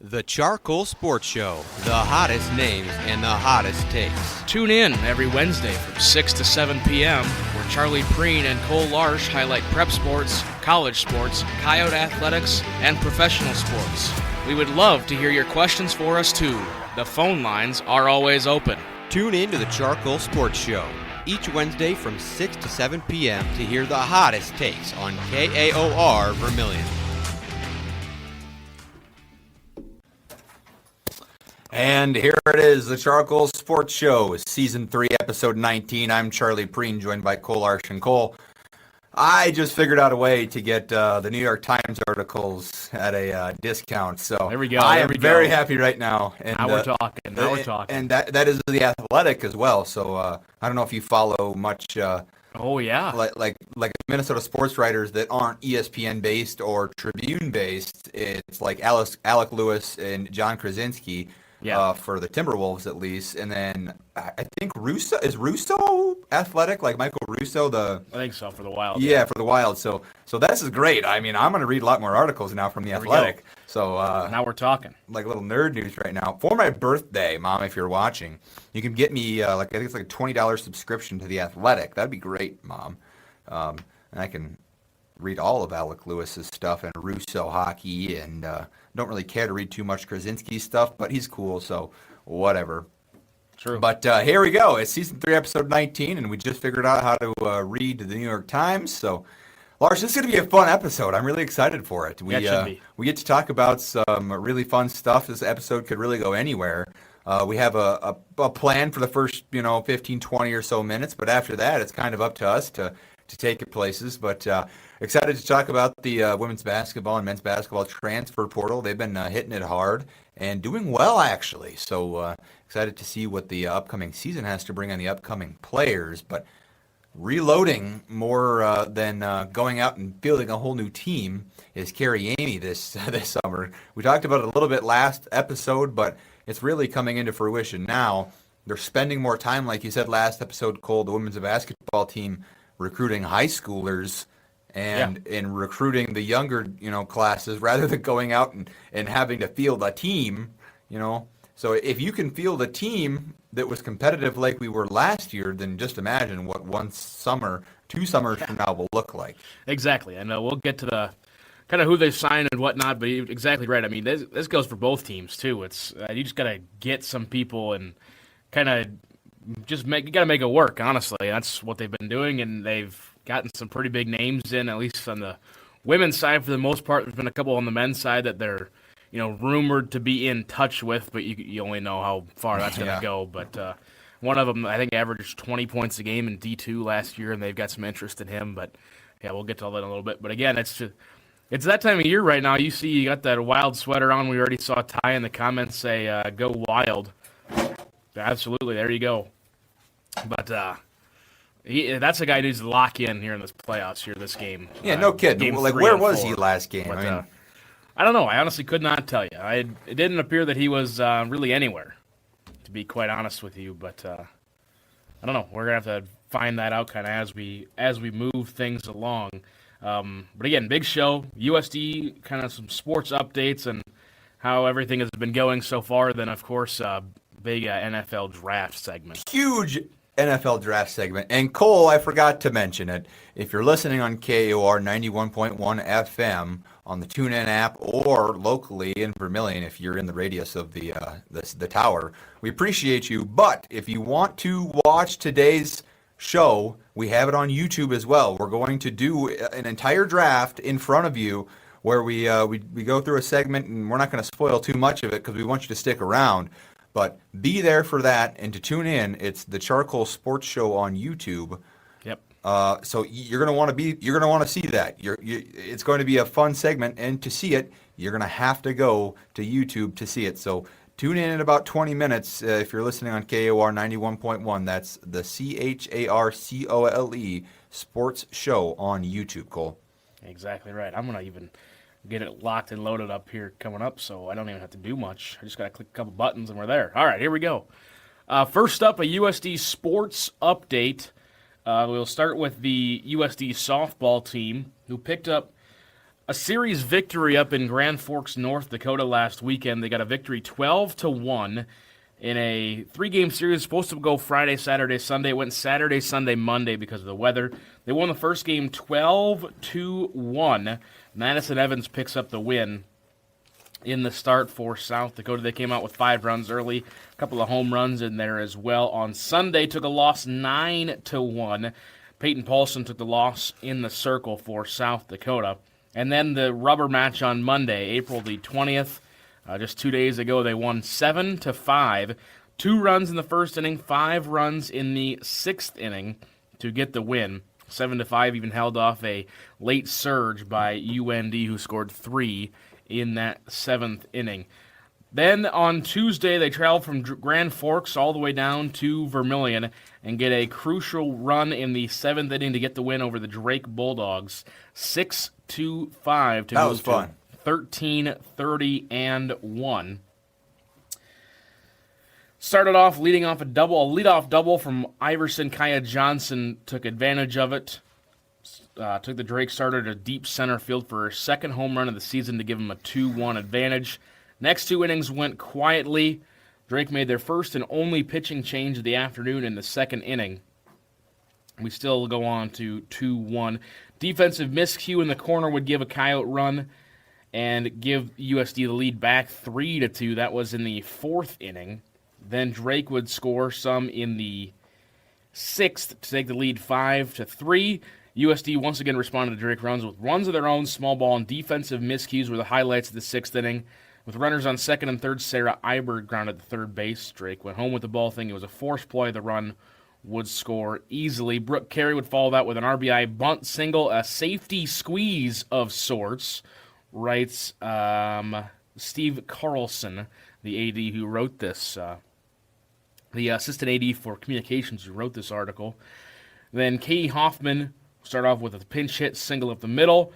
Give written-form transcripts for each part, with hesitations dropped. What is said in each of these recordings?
The CharCole Sports Show, the hottest names and the hottest takes. Tune in every Wednesday from 6 to 7 p.m. where Charlie Prien and Cole Larsch highlight prep sports, college sports, coyote athletics, and professional sports. We would love to hear your questions for us too. The phone lines are always open. Tune in to the CharCole Sports Show each Wednesday from 6 to 7 p.m. to hear the hottest takes on KAOR Vermilion. And here it is, the CharCole Sports Show, Season 3, Episode 19. I'm Charlie Prien, joined by Cole Larsch and Cole. I just figured out a way to get the New York Times articles at a discount. So there we go. I am very happy right now. And, now we're talking. And that is The Athletic as well. So I don't know if you follow much. Oh yeah. Like Minnesota sports writers that aren't ESPN based or Tribune based. It's like Alec Lewis and John Krasinski. Yeah. For the Timberwolves at least, and then I think Russo athletic, like Michael Russo, I think so, for the Wild. Yeah, for the Wild. So this is great. I mean, I'm going to read a lot more articles now from the Athletic. So now we're talking. Like a little nerd news right now. For my birthday, Mom, if you're watching, you can get me I think it's like a $20 subscription to the Athletic. That'd be great, Mom. And I can read all of Alec Lewis's stuff and Russo hockey, and don't really care to read too much Krasinski stuff, but he's cool, so whatever. True. But here we go. It's Season 3, Episode 19, and we just figured out how to read the New York Times. So, Larsch, this is going to be a fun episode. I'm really excited for it. It should be. We get to talk about some really fun stuff. This episode could really go anywhere. We have a plan for the first 15, 20 or so minutes, but after that, it's kind of up to us to take it places. But excited to talk about the women's basketball and men's basketball transfer portal. They've been hitting it hard and doing well, actually. So excited to see what the upcoming season has to bring on the upcoming players. But reloading more than going out and fielding a whole new team is Carrie Amy this summer. We talked about it a little bit last episode, but it's really coming into fruition now. They're spending more time, like you said last episode, Cole, the women's basketball team, recruiting high schoolers and recruiting the younger, classes rather than going out and having to field a team, So if you can field a team that was competitive like we were last year, then just imagine what 2 summers from now will look like. Exactly. And we'll get to the kind of who they've signed and whatnot, but you're exactly right. I mean, this goes for both teams, too. It's you just got to get some people and kind of you got to make it work, honestly. That's what they've been doing, and they've gotten some pretty big names in, at least on the women's side for the most part. There's been a couple on the men's side that they're, rumored to be in touch with, but you only know how far that's going to go. But one of them, I think, averaged 20 points a game in D2 last year, and they've got some interest in him. But, yeah, we'll get to all that in a little bit. But, again, it's that time of year right now. You got that Wild sweater on. We already saw Ty in the comments say, go Wild. Absolutely, there you go. But that's a guy who needs to lock in here in this playoffs here, this game. Yeah, no kidding. Like, where was he last game? But, I don't know. I honestly could not tell you. It didn't appear that he was really anywhere, to be quite honest with you. But I don't know. We're gonna have to find that out kind of as we move things along. But again, big show. USD, kind of some sports updates and how everything has been going so far. Then, of course, big NFL draft segment. Huge NFL draft segment. And Cole, I forgot to mention it. If you're listening on KAOR 91.1 FM on the TuneIn app or locally in Vermilion, if you're in the radius of the tower, we appreciate you. But if you want to watch today's show, we have it on YouTube as well. We're going to do an entire draft in front of you where we go through a segment, and we're not going to spoil too much of it because we want you to stick around. But be there for that, and to tune in, it's the CharCole Sports Show on YouTube. Yep. So you're gonna want to see that. It's going to be a fun segment, and to see it, you're gonna have to go to YouTube to see it. So tune in about 20 minutes if you're listening on KAOR 91.1. That's the CharCole Sports Show on YouTube. Cole. Exactly right. I'm gonna even get it locked and loaded up here coming up, so I don't even have to do much. I just got to click a couple buttons, and we're there. All right, here we go. First up, a USD sports update. We'll start with the USD softball team, who picked up a series victory up in Grand Forks, North Dakota last weekend. They got a victory 12-1 in a 3-game series. Supposed to go Friday, Saturday, Sunday. It went Saturday, Sunday, Monday because of the weather. They won the first game 12-1. Madison Evans picks up the win in the start for South Dakota. They came out with 5 runs early, a couple of home runs in there as well. On Sunday, took a loss 9-1. Peyton Paulson took the loss in the circle for South Dakota. And then the rubber match on Monday, April the 20th. Just 2 days ago, they won 7-5. 2 runs in the first inning, 5 runs in the 6th inning to get the win. 7-5, even held off a late surge by UND, who scored 3 in that 7th inning. Then on Tuesday, they traveled from Grand Forks all the way down to Vermilion and get a crucial run in the 7th inning to get the win over the Drake Bulldogs, 6-5 to That was fun. 13-30-1. Started off leading off a leadoff double from Iverson. Kaya Johnson took advantage of it. Took the Drake starter to deep center field for her second home run of the season to give him a 2-1 advantage. Next 2 innings went quietly. Drake made their first and only pitching change of the afternoon in the 2nd inning. We still go on to 2-1. Defensive miscue in the corner would give a Coyote run and give USD the lead back 3-2. That was in the 4th inning. Then Drake would score some in the 6th to take the lead 5-3. USD once again responded to Drake runs with runs of their own. Small ball and defensive miscues were the highlights of the 6th inning. With runners on 2nd and 3rd, Sarah Iberg grounded to third base. Drake went home with the ball, thinking it was a forced play. The run would score easily. Brooke Carey would follow that with an RBI bunt single, a safety squeeze of sorts, writes Steve Carlson, the AD who wrote this, the assistant AD for communications who wrote this article. Then Katie Hoffman started off with a pinch hit single up the middle.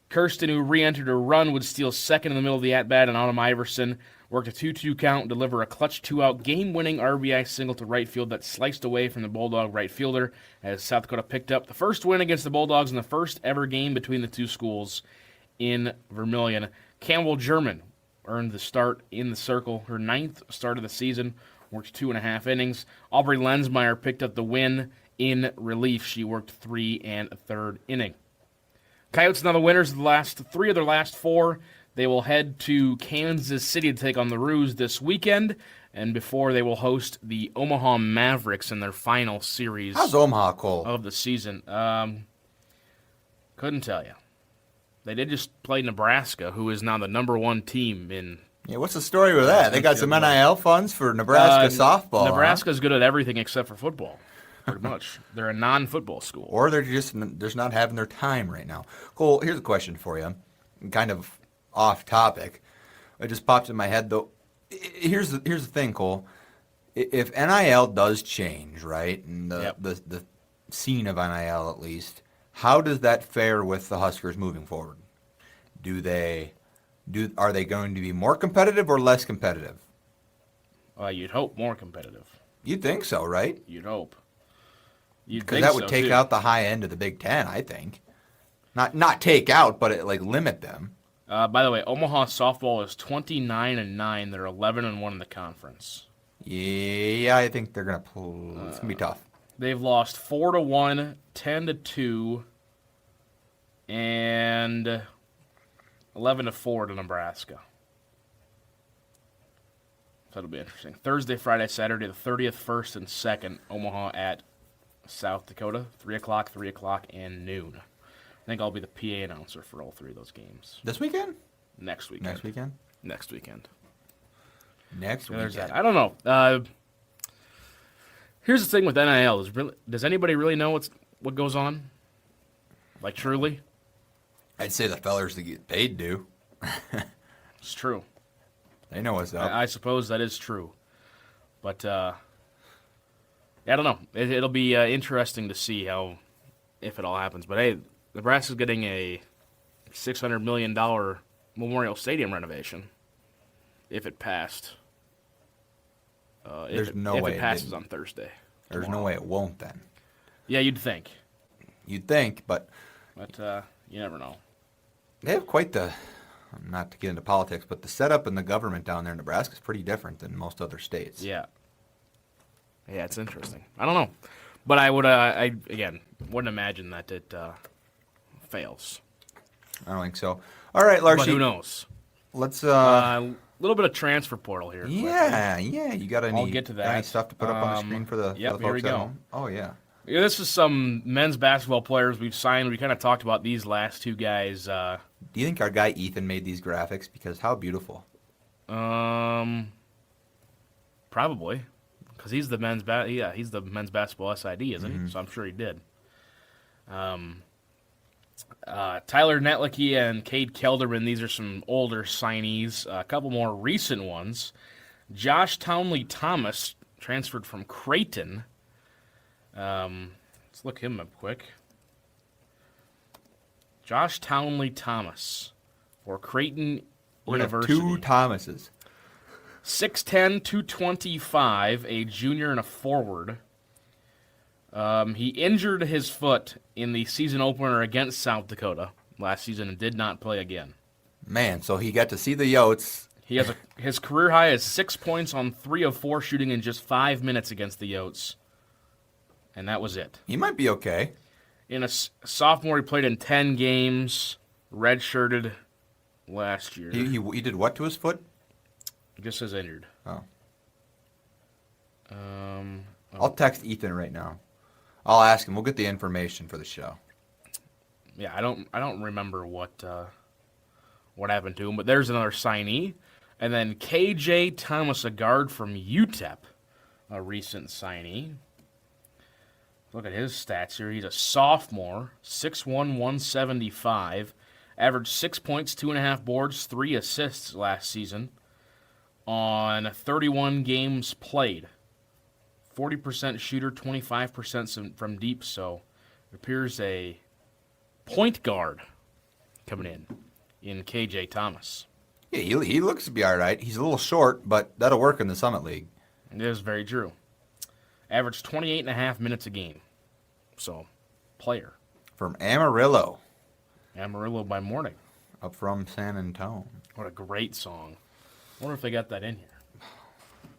Kirsten, who re-entered her run, would steal second in the middle of the at-bat, and Autumn Iverson worked a 2-2 count, deliver a clutch 2-out game-winning RBI single to right field that sliced away from the Bulldog right fielder as South Dakota picked up the first win against the Bulldogs in the first ever game between the two schools in Vermilion. Campbell German earned the start in the circle, her 9th start of the season, worked 2.5 innings. Aubrey Lensmeyer picked up the win in relief. She worked 3 1/3 inning. Coyotes now the winners of the last 3 of their last 4. They will head to Kansas City to take on the Roos this weekend, and before they will host the Omaha Mavericks in their final series. How's Omaha, Cole? Of the season. Couldn't tell you. They did just play Nebraska, who is now the #1 team in. Yeah, what's the story with that? They got some NIL funds for Nebraska softball. Nebraska's good at everything except for football. Pretty much. They're a non-football school. Or they're just not having their time right now. Cole, here's a question for you. Kind of off topic. It just popped in my head, though. Here's the thing, Cole. If NIL does change, right, and the scene of NIL at least, how does that fare with the Huskers moving forward? Are they going to be more competitive or less competitive? You'd hope more competitive. You'd think so, right? You'd hope. Because that would take out the high end of the Big Ten, I think. Not take out, but limit them. By the way, Omaha softball is 29-9. They're 11-1 in the conference. Yeah, I think they're gonna pull. It's gonna be tough. They've lost 4-1, 10-2, and 11-4 to Nebraska. So that'll be interesting. Thursday, Friday, Saturday, the 30th, 1st, and 2nd. Omaha at South Dakota, 3 o'clock, and noon. I think I'll be the PA announcer for all 3 of those games. This weekend? Next weekend. Next weekend. There's that. I don't know. Here's the thing with NIL: does anybody really know what goes on? Like truly? I'd say the fellers that get paid do. It's true. They know what's up. I suppose that is true, but. I don't know. It'll be interesting to see if it all happens. But hey, Nebraska's getting a $600 million Memorial Stadium renovation if it passed. There's no way if it passes on Thursday. There's no way it won't then. Yeah, you'd think. You'd think, but you never know. They have quite the, not to get into politics, but the setup in the government down there in Nebraska is pretty different than most other states. Yeah. Yeah, it's interesting. I don't know. But I would, again, wouldn't imagine that it fails. I don't think so. All right, Larsh. But who knows? Let's A little bit of transfer portal here. Yeah. You got any? I'll get to that. Any stuff to put up on the screen for the, yep, for the here folks we at go. home? Oh yeah. Yeah, this is some men's basketball players we've signed. We kind of talked about these last two guys. Do you think our guy Ethan made these graphics? Because how beautiful. Probably, because he's the men's he's the men's basketball SID, isn't he? So I'm sure he did. Tyler Netlicke and Cade Kelderman, these are some older signees. A couple more recent ones. Josh Townley Thomas transferred from Creighton. Let's look him up quick. Josh Townley Thomas for Creighton We're gonna have University. two Thomases. 6'10", 225, a junior and a forward. He injured his foot in the season opener against South Dakota last season and did not play again. Man, so he got to see the Yotes. He has his career high is 6 points on 3 of 4 shooting in just 5 minutes against the Yotes. And that was it. He might be okay. In a sophomore, he played in 10 games, redshirted last year. He did what to his foot? Just says injured. Oh. I'll text Ethan right now. I'll ask him. We'll get the information for the show. Yeah, I don't remember what happened to him, but there's another signee. And then KJ Thomas, a guard from UTEP, a recent signee. Look at his stats here. He's a sophomore, 6'1", 175, averaged 6 points, 2.5 boards, 3 assists last season on 31 games played. 40% shooter, 25% from deep, so it appears a point guard coming in KJ Thomas. Yeah, he looks to be all right. He's a little short, but that'll work in the Summit League. It is very true. Averaged 28.5 minutes a game. So, player. From Amarillo. Amarillo by morning. Up from San Antonio. What a great song. I wonder if they got that in here.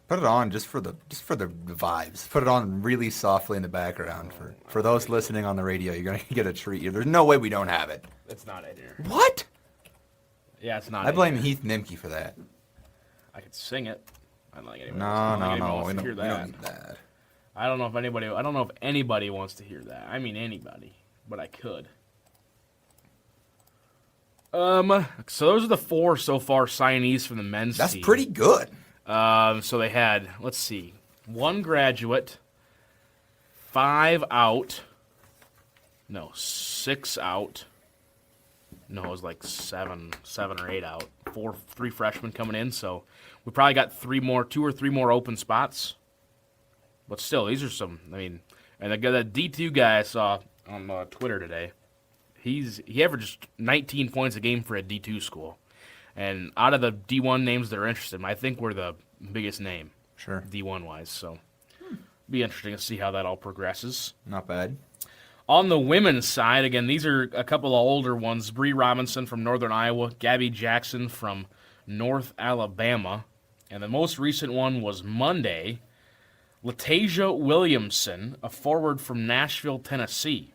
Put it on just for the vibes. Put it on really softly in the background for those listening on the radio. You're gonna get a treat. There's no way we don't have it. It's not in here. What? Yeah, it's not. I blame Heath Nimke for that. I could sing it. I don't think anyone. No. Wants to hear We that. don't need that. I don't know if anybody wants to hear that. I mean anybody, but I could. So those are the 4 so far signees from the men's That's team. pretty good. So they had, let's see, 1 graduate, 5 out. No, 6 out. No, it was like 7 or 8 out. 3 freshmen coming in. So we probably got 2 or 3 more open spots. But still, these are some. I mean, and the D2 guy I saw on Twitter today, he averaged 19 points a game for a D2 school. And out of the D1 names that are interested, I think we're the biggest name. Sure. D1-wise. So be interesting to see how that all progresses. Not bad. On the women's side, again, these are a couple of older ones. Bree Robinson from Northern Iowa, Gabby Jackson from North Alabama. And the most recent one was Monday. Latasia Williamson, a forward from Nashville, Tennessee.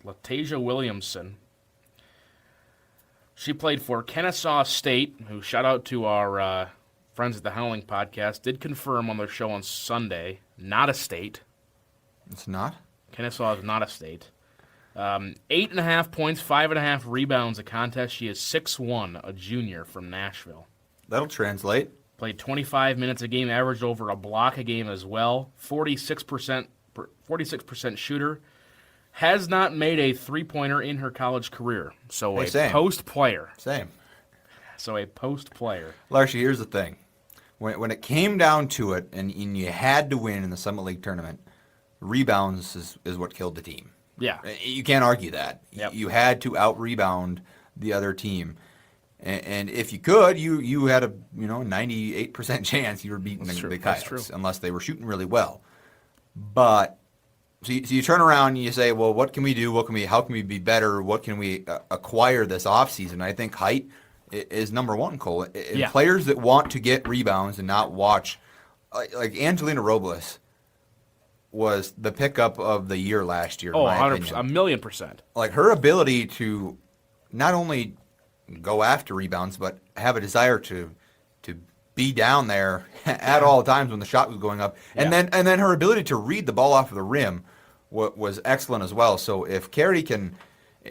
Latasia Williamson. She played for Kennesaw State, who, shout out to our friends at the Howling Podcast, did confirm on their show on Sunday, not a state. It's not? Kennesaw is not a state. 8.5 points, 5.5 rebounds a contest. She is 6'1", a junior from Nashville. That'll translate. Played 25 minutes a game, averaged over a block a game as well. 46% shooter. Has not made a three-pointer in her college career. So Same. Post player. Same. So a post player. Larsh, here's the thing. When it came down to it and you had to win in the Summit League tournament, rebounds is what killed the team. Yeah. You can't argue that. Yep. You had to out-rebound the other team. And if you could, you had a 98% chance you were beating the That's Coyotes, true. unless they were shooting really well. But So you turn around and you say, well, what can we do? How can we be better? What can we acquire this offseason? I think height is number one, Cole. And players that want to get rebounds and not watch, like Angelina Robles was the pickup of the year last year. Oh, 100%, 1,000,000%. Like her ability to not only go after rebounds, but have a desire to be down there at all times when the shot was going up, and then her ability to read the ball off of the rim was excellent as well. So if Carey can,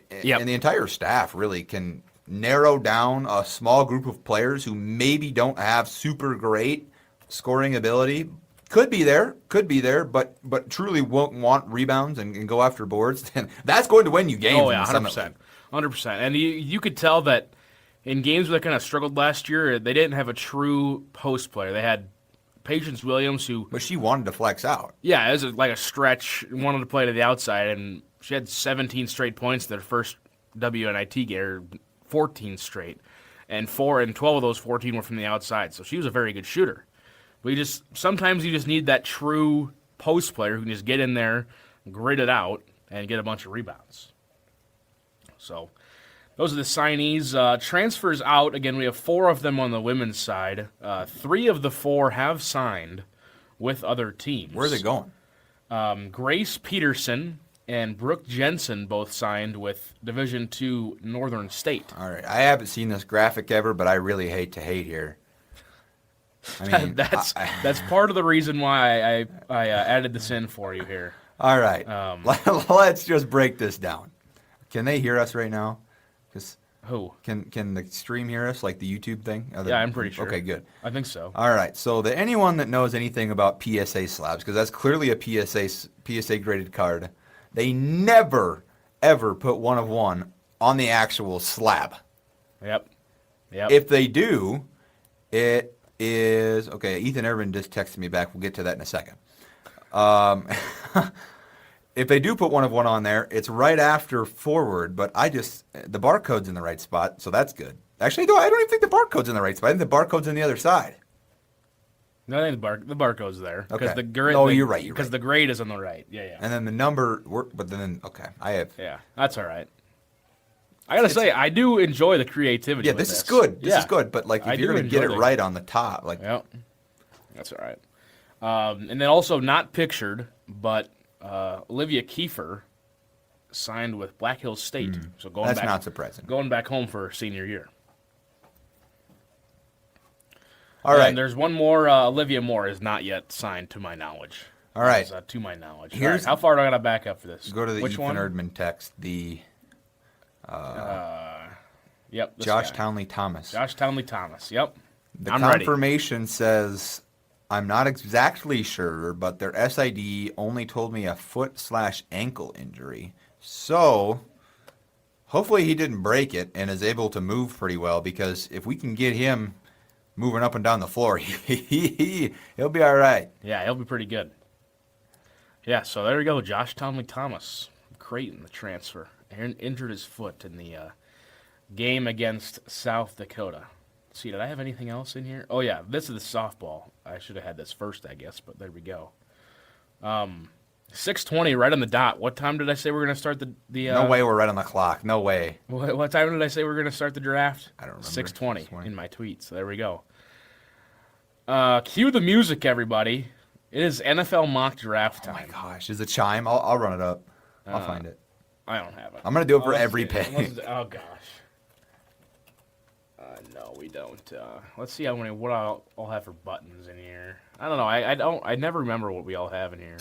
and the entire staff really can narrow down a small group of players who maybe don't have super great scoring ability, could be there, but truly won't want rebounds and go after boards, then that's going to win you games. Oh yeah, 100%, 100%. And you could tell that in games where they kind of struggled last year, they didn't have a true post player. They had Patience Williams, but she wanted to flex out. Yeah, it was like a stretch, wanted to play to the outside, and she had 17 straight points in their first WNIT game, or 14 straight, and 12 of those 14 were from the outside. So she was a very good shooter. But sometimes you just need that true post player who can just get in there, grit it out, and get a bunch of rebounds. So those are the signees. Transfers out, again, we have 4 of them on the women's side. 3 of the 4 have signed with other teams. Where are they going? Grace Peterson and Brooke Jensen both signed with Division II Northern State. All right. I haven't seen this graphic ever, but I really hate to hate here. I mean, that's part of the reason why I added this in for you here. All right. Let's just break this down. Can they hear us right now? Who? Can the stream hear us, like the YouTube thing? Yeah, I'm pretty sure. Okay, good. I think so. All right. So anyone that knows anything about PSA slabs, because that's clearly a PSA graded card, they never, ever put 1 of 1 on the actual slab. Yep. If they do, it is okay. Ethan Irvin just texted me back. We'll get to that in a second. If they do put 1 of 1 on there, it's right after forward, but the barcode's in the right spot, so that's good. Actually, I don't even think the barcode's in the right spot. I think the barcode's on the other side. No, I think the barcode's there. Okay. You're right. Because the grade is on the right. Yeah. And then the number, I have. Yeah, that's all right. I gotta say, I do enjoy the creativity. Yeah, this is good. This is good, but if you're gonna get it right on the top, Yep. That's all right. And then also not pictured, but Olivia Kiefer signed with Black Hills State. So that's not surprising. Going back home for her senior year. All right. And there's one more. Olivia Moore is not yet signed, to my knowledge. All right. To my knowledge. Right. How far do I got to back up for this? Go to the Which Ethan one? Erdman text. Yep. Josh Townley Thomas. Josh Townley Thomas. Yep. The I'm confirmation says, I'm not exactly sure, but their SID only told me a foot/ankle injury. So hopefully he didn't break it and is able to move pretty well, because if we can get him moving up and down the floor, he'll be all right. Yeah, he'll be pretty good. Yeah, so there we go. Josh Townley Thomas, Creighton, the transfer. Aaron injured his foot in the game against South Dakota. Let's see, did I have anything else in here? Oh, yeah, this is the softball. I should have had this first, I guess, but there we go. 6:20, right on the dot. What time did I say we were going to start the No way we're right on the clock. No way. What time did I say we were going to start the draft? I don't remember. 6:20 in my tweet, so there we go. Cue the music, everybody. It is NFL mock draft time. Oh, my gosh. Is it chime? I'll run it up. I'll find it. I don't have it. I'm going to do it for every page. Oh, gosh. No, we don't. Let's see what I'll have for buttons in here. I don't know. I never remember what we all have in here.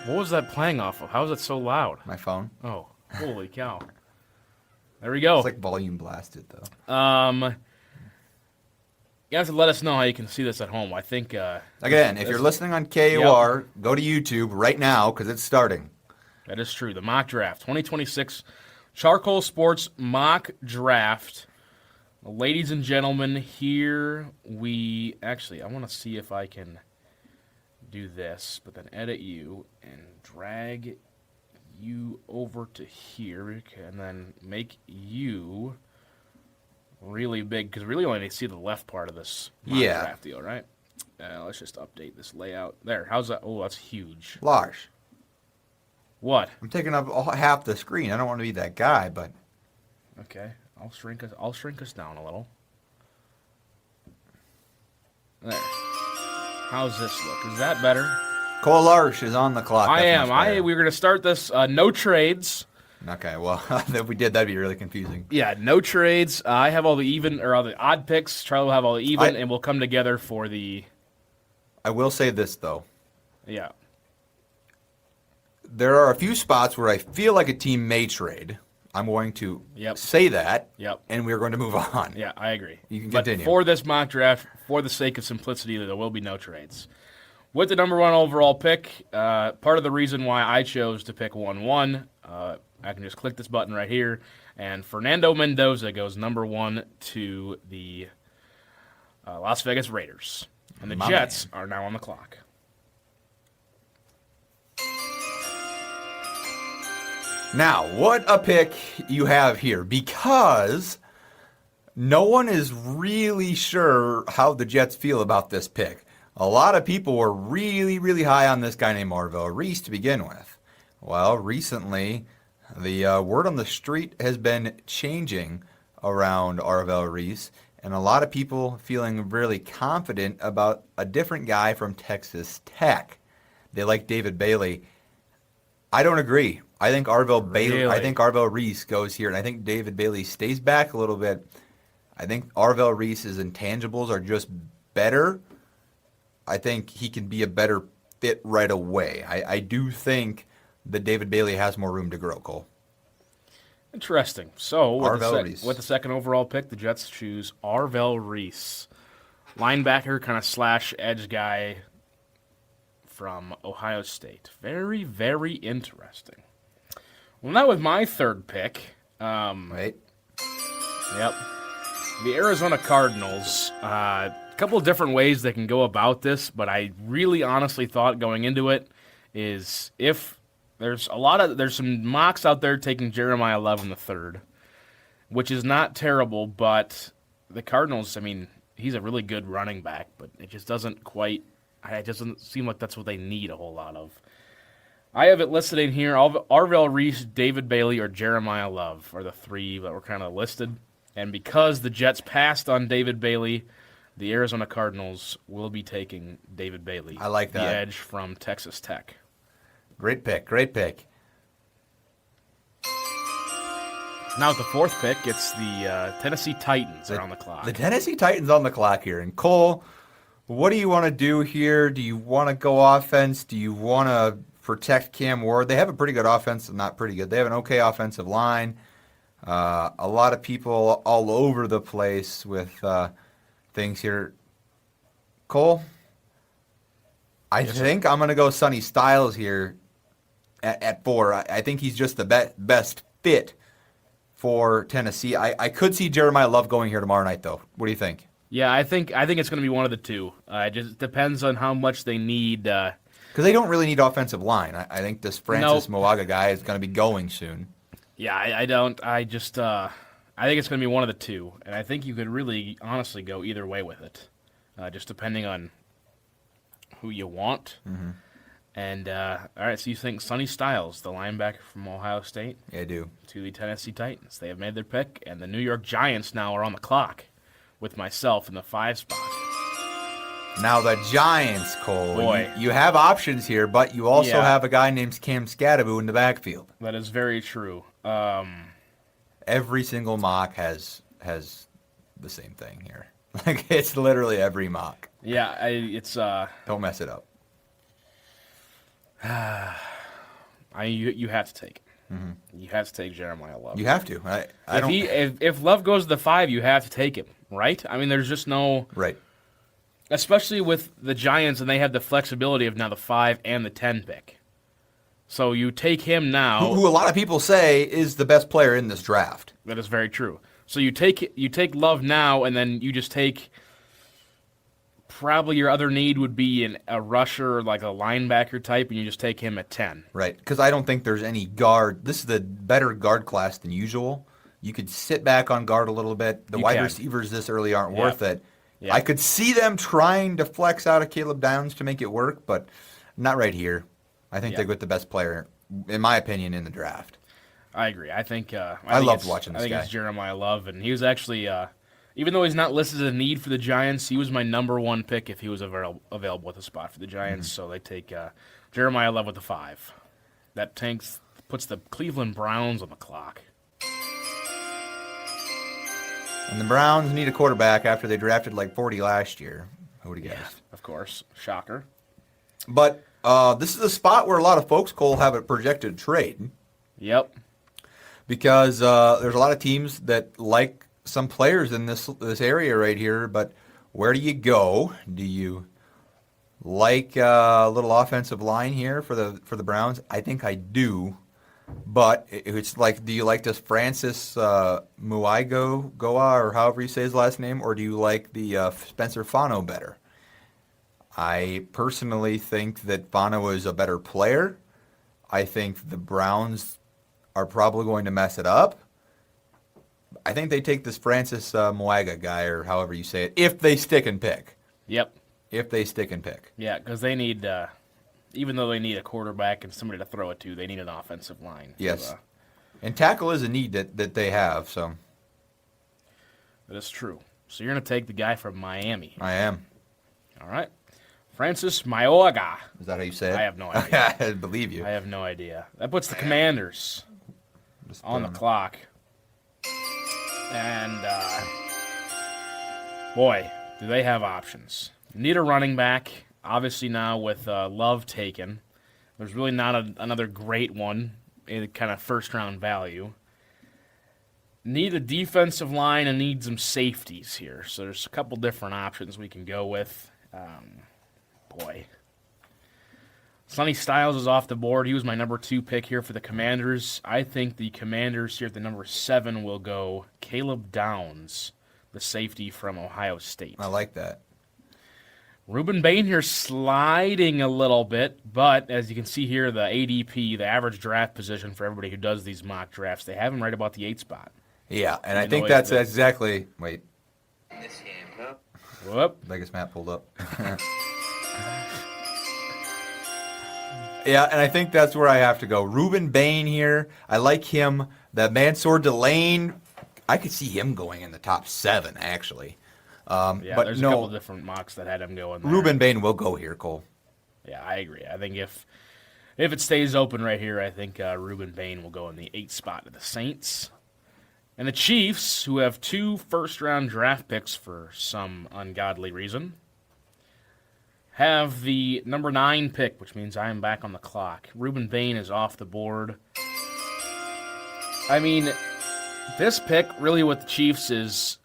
What was that playing off of? How is it so loud? My phone. Oh, holy cow. There we go. It's like volume blasted, though. You have to let us know how you can see this at home. I think... Again, if you're listening on KAOR, go to YouTube right now, because it's starting. That is true. The mock draft, 2026 CharCole Sports mock draft. Ladies and gentlemen, here we... Actually, I want to see if I can do this, but then edit you and drag you over to here, and then make you really big, because we really only see the left part of this mock draft deal, right? Let's just update this layout. There. How's that? Oh, that's huge. Larsch. What? I'm taking up half the screen. I don't want to be that guy, but Okay. I'll shrink us down a little. There. How's this look? Is that better? Cole Larsch is on the clock. I That's am. much better. We're gonna start this. No trades. Okay, well, if we did, that'd be really confusing. Yeah, no trades. I have all the odd picks. Charlie will have all the even, and we'll come together for the. I will say this though. Yeah. There are a few spots where I feel like a team may trade. I'm going to say that, and we're going to move on. Yeah, I agree. You can continue. But for this mock draft, for the sake of simplicity, there will be no trades. With the number 1 overall pick, part of the reason why I chose to pick 1-1, I can just click this button right here, and Fernando Mendoza goes number 1 to the Las Vegas Raiders. And the Jets are now on the clock. Now, what a pick you have here, because no one is really sure how the Jets feel about this pick. A lot of people were really, really high on this guy named Arvell Reese to begin with. Well, recently, the word on the street has been changing around Arvell Reese, and a lot of people feeling really confident about a different guy from Texas Tech. They like David Bailey. I don't agree. I think Arvell Reese goes here, and I think David Bailey stays back a little bit. I think Arvell Reese's intangibles are just better. I think he can be a better fit right away. I do think that David Bailey has more room to grow, Cole. Interesting. So, Reese. With the second overall pick, the Jets choose Arvell Reese. Linebacker, kind of slash edge guy from Ohio State. Very, very interesting. Well, now with my third pick. Wait. Yep. The Arizona Cardinals. A couple of different ways they can go about this, but I really honestly thought going into it is if there's some mocks out there taking Jeremiah Love in the third, which is not terrible, but the Cardinals, I mean, he's a really good running back, but it just doesn't seem like that's what they need a whole lot of. I have it listed in here. Arvell Reese, David Bailey, or Jeremiah Love are the three that were kind of listed. And because the Jets passed on David Bailey, the Arizona Cardinals will be taking David Bailey. I like that. The edge from Texas Tech. Great pick. Great pick. Now with the fourth pick, it's the Tennessee Titans are on the clock. The Tennessee Titans on the clock here. And Cole, what do you want to do here? Do you want to go offense? Do you want to protect Cam Ward? They have a pretty good offense, not pretty good. They have an okay offensive line. A lot of people all over the place with things here. Cole, I think I'm going to go Sonny Styles here at 4. I think he's just the best fit for Tennessee. I could see Jeremiah Love going here tomorrow night, though. What do you think? Yeah, I think it's going to be one of the two. It just depends on how much they need. Because they don't really need offensive line. I think this Francis Moaga guy is going to be going soon. Yeah, I don't. I think it's going to be one of the two, and I think you could really honestly go either way with it, just depending on who you want. Mm-hmm. And all right, so you think Sonny Styles, the linebacker from Ohio State, Yeah, I do. to the Tennessee Titans. They have made their pick, and the New York Giants now are on the clock with myself in the 5 spot. Now the Giants, Cole. Boy. You have options here, but you also have a guy named Cam Scadaboo in the backfield. That is very true. Every single mock has the same thing here. Like, it's literally every mock. Yeah, it's Don't mess it up. you have to take it. Mm-hmm. You have to take Jeremiah Love. You have to. If Love goes to the 5, you have to take him, right? I mean, there's just no Right. Especially with the Giants, and they have the flexibility of now the 5 and the 10 pick. So you take him now. Who a lot of people say is the best player in this draft. That is very true. So you take Love now, and then you just take. Probably your other need would be a rusher, like a linebacker type, and you just take him at 10. Right, because I don't think there's any guard. This is the better guard class than usual. You could sit back on guard a little bit. The wide receivers this early aren't worth it. Yeah. I could see them trying to flex out of Caleb Downs to make it work, but not right here. I think they go with the best player, in my opinion, in the draft. I agree. I think I loved watching this guy. I think it's Jeremiah Love, and he was actually, even though he's not listed as a need for the Giants, he was my number 1 pick if he was available with a spot for the Giants. So they take Jeremiah Love with the 5. That puts the Cleveland Browns on the clock. And the Browns need a quarterback after they drafted like 40 last year. Who would have guessed? Yeah, of course. Shocker. But this is a spot where a lot of folks, Cole, have a projected trade. Yep. Because there's a lot of teams that like some players in this area right here, but where do you go? Do you like a little offensive line here for the Browns? I think I do. But it's like, do you like this Francis Muigo Goa, or however you say his last name, or do you like the Spencer Fano better? I personally think that Fano is a better player. I think the Browns are probably going to mess it up. I think they take this Francis Muiga guy, or however you say it, if they stick and pick. Yep. If they stick and pick. Yeah, because they need, even though they need a quarterback and somebody to throw it to, they need an offensive line. Yes. And tackle is a need that they have, so. That is true. So you're going to take the guy from Miami. I am. All right. Francis Maioga. Is that how you say it? I have no idea. I believe you. I have no idea. That puts the Commanders on the clock. And, boy, do they have options. Need a running back. Obviously now with Love taken, there's really not another great one in kind of first-round value. Need a defensive line and need some safeties here. So there's a couple different options we can go with. Boy. Sonny Styles is off the board. He was my number 2 pick here for the Commanders. I think the Commanders here at the number 7 will go Caleb Downs, the safety from Ohio State. I like that. Ruben Bain here sliding a little bit, but as you can see here, the ADP, the average draft position for everybody who does these mock drafts, they have him right about the 8 spot. Yeah, and I think that's exactly... Wait. This game, huh? Whoop. I guess Matt pulled up. Yeah, and I think that's where I have to go. Ruben Bain here. I like him. That Mansour Delane, I could see him going in the top 7, actually. Yeah, but there's no, a couple different mocks that had him going there. Ruben Bain will go here, Cole. Yeah, I agree. I think if it stays open right here, I think Ruben Bain will go in the 8 spot to the Saints. And the Chiefs, who have 2 first-round draft picks for some ungodly reason, have the number 9 pick, which means I am back on the clock. Ruben Bain is off the board. I mean, this pick really with the Chiefs is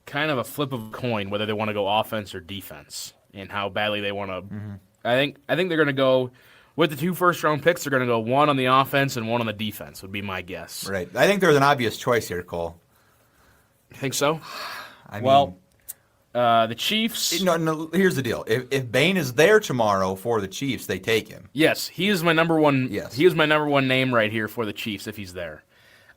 kind of a flip of a coin whether they want to go offense or defense and how badly they want to. Mm-hmm. I think they're going to go with the 2 first-round picks. They're going to go 1 on the offense and 1 on the defense would be my guess. Right. I think there's an obvious choice here, Cole. Think so? I mean, the Chiefs. No. Here's the deal. If Bain is there tomorrow for the Chiefs, they take him. Yes, he is my number 1. Yes, he is my number 1 name right here for the Chiefs if he's there.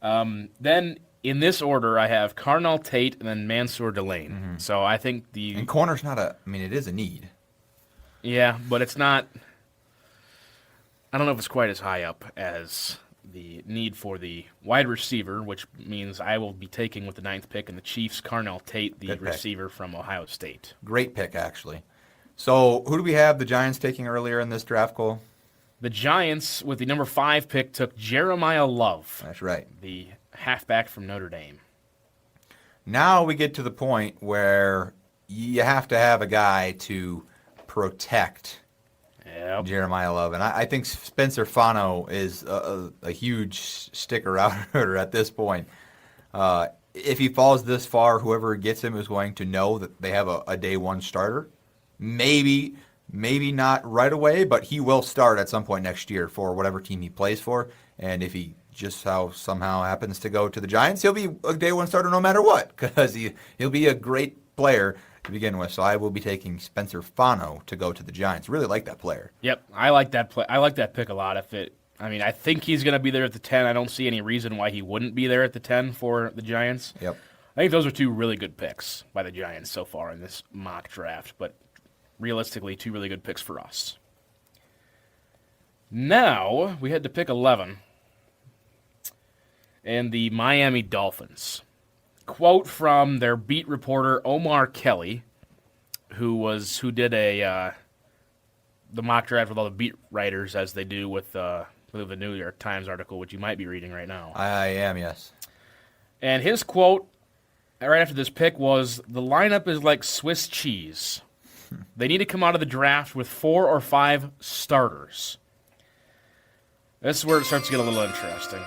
Then in this order, I have Carnell Tate and then Mansour Delane. Mm-hmm. So I think and corner's not a. I mean, it is a need. Yeah, but it's not. I don't know if it's quite as high up as the need for the wide receiver, which means I will be taking with the 9th pick in the Chiefs, Carnell Tate, the receiver from Ohio State. Great pick, actually. So who do we have the Giants taking earlier in this draft, Cole? The Giants, with the number 5 pick, took Jeremiah Love. That's right. The halfback from Notre Dame. Now we get to the point where you have to have a guy to protect Jeremiah Love. And I think Spencer Fano is a huge sticker-outer at this point. If he falls this far, whoever gets him is going to know that they have a day 1 starter. Maybe not right away, but he will start at some point next year for whatever team he plays for. And if he just somehow happens to go to the Giants, he'll be a day 1 starter no matter what, because he'll be a great player to begin with. So I will be taking Spencer Fano to go to the Giants. Really like that player. Yep, I like that play. I like that pick a lot. I think he's going to be there at the 10. I don't see any reason why he wouldn't be there at the 10 for the Giants. Yep. I think those are two really good picks by the Giants so far in this mock draft, but realistically, two really good picks for us. Now, we had to pick 11. And the Miami Dolphins. Quote from their beat reporter, Omar Kelly, who did the mock draft with all the beat writers, as they do with the New York Times article, which you might be reading right now. I am, yes. And his quote right after this pick was, "The lineup is like Swiss cheese. They need to come out of the draft with 4 or 5 starters." This is where it starts to get a little interesting.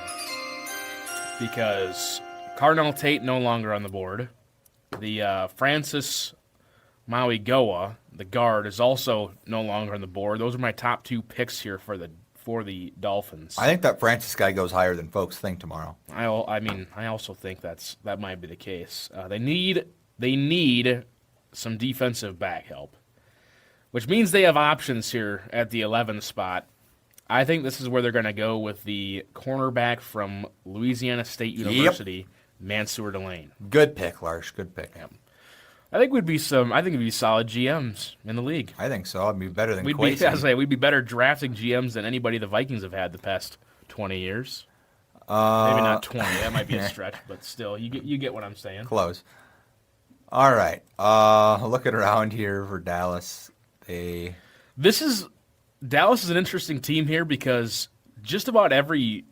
Because Carnell Tate no longer on the board. The Francis Mauigoa, the guard, is also no longer on the board. Those are my top 2 picks here for the Dolphins. I think that Francis guy goes higher than folks think tomorrow. I also think that might be the case. They need some defensive back help, which means they have options here at the 11 spot. I think this is where they're going to go with the cornerback from Louisiana State University, Mansour Delane. Good pick, Larsch. Good pick. Yeah. I think it'd be solid GMs in the league. I think so. It'd be better than Kwesi. We'd be better drafting GMs than anybody the Vikings have had the past 20 years. Maybe not 20. That might be a stretch, but still, you get what I'm saying. Close. All right. Looking around here for Dallas, Dallas is an interesting team here because just about every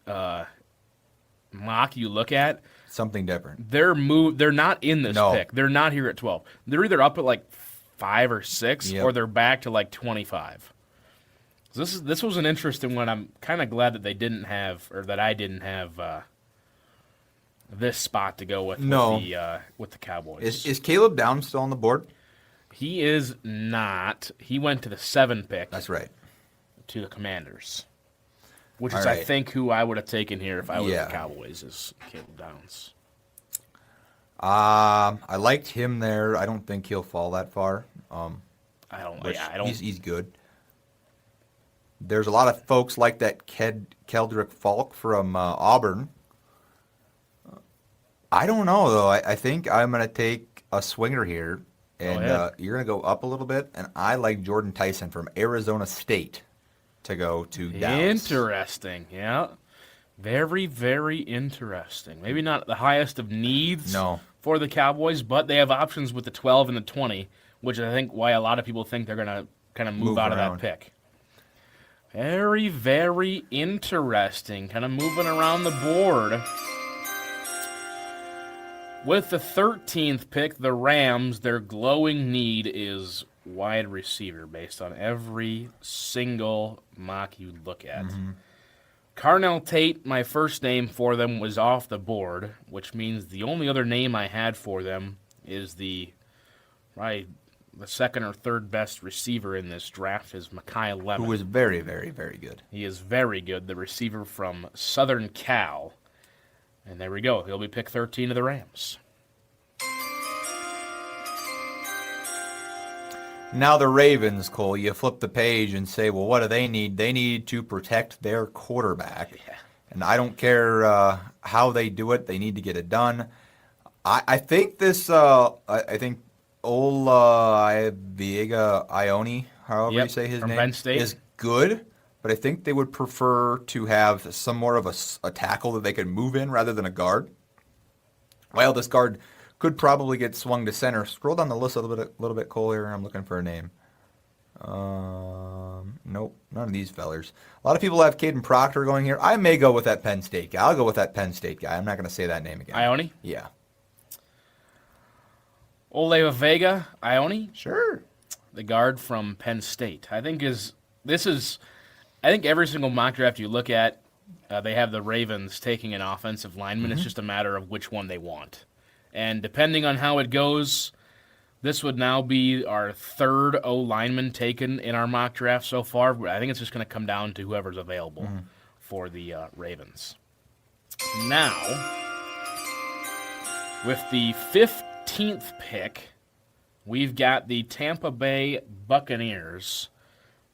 mock you look at, something different. They're not in this pick. They're not here at 12. They're either up at like 5 or 6, or they're back to like 25. So this was an interesting one. I'm kind of glad that I didn't have this spot to go with the Cowboys. Is Caleb Downs still on the board? He is not. He went to the 7 pick. That's right. To the Commanders, which is, I think, who I would have taken here if I was the Cowboys, is Caleb Downs. I liked him there. I don't think he'll fall that far. I don't. He's good. There's a lot of folks like that Keldrick Falk from Auburn. I don't know, though. I think I'm going to take a swinger here, and you're going to go up a little bit, and I like Jordan Tyson from Arizona State to go to Dallas. Interesting, yeah. Very, very interesting. Maybe not the highest of needs for the Cowboys, but they have options with the 12 and the 20, which I think why a lot of people think they're going to kind of move out around. of that pick. Very, very interesting. Kind of moving around the board. With the 13th pick, the Rams, their glowing need is wide receiver based on every single mock you look at. Mm-hmm. Carnell Tate, my first name for them, was off the board, which means the only other name I had for them is the second or third best receiver in this draft is Mekhi Lemon. Who is very, very, very good. He is very good, the receiver from Southern Cal. And there we go. He'll be pick 13 of the Rams. Now the Ravens, Cole, you flip the page and say, well, what do they need? They need to protect their quarterback. Yeah. And I don't care how they do it. They need to get it done. I think this, I think Viega Ione, however you say his name, Penn State, is good. But I think they would prefer to have some more of a tackle that they could move in rather than a guard. Well, this guard could probably get swung to center. Scroll down the list a little bit, Cole, here. I'm looking for a name. Nope, none of these fellers. A lot of people have Caden Proctor going here. I may go with that Penn State guy. I'll go with that Penn State guy. I'm not going to say that name again. Ione? Yeah. Ole Vega Ione? Sure. The guard from Penn State. I think every single mock draft you look at, they have the Ravens taking an offensive lineman. Mm-hmm. It's just a matter of which one they want. And depending on how it goes, this would now be our third O-lineman taken in our mock draft so far. I think it's just going to come down to whoever's available for the Ravens. Now, with the 15th pick, we've got the Tampa Bay Buccaneers.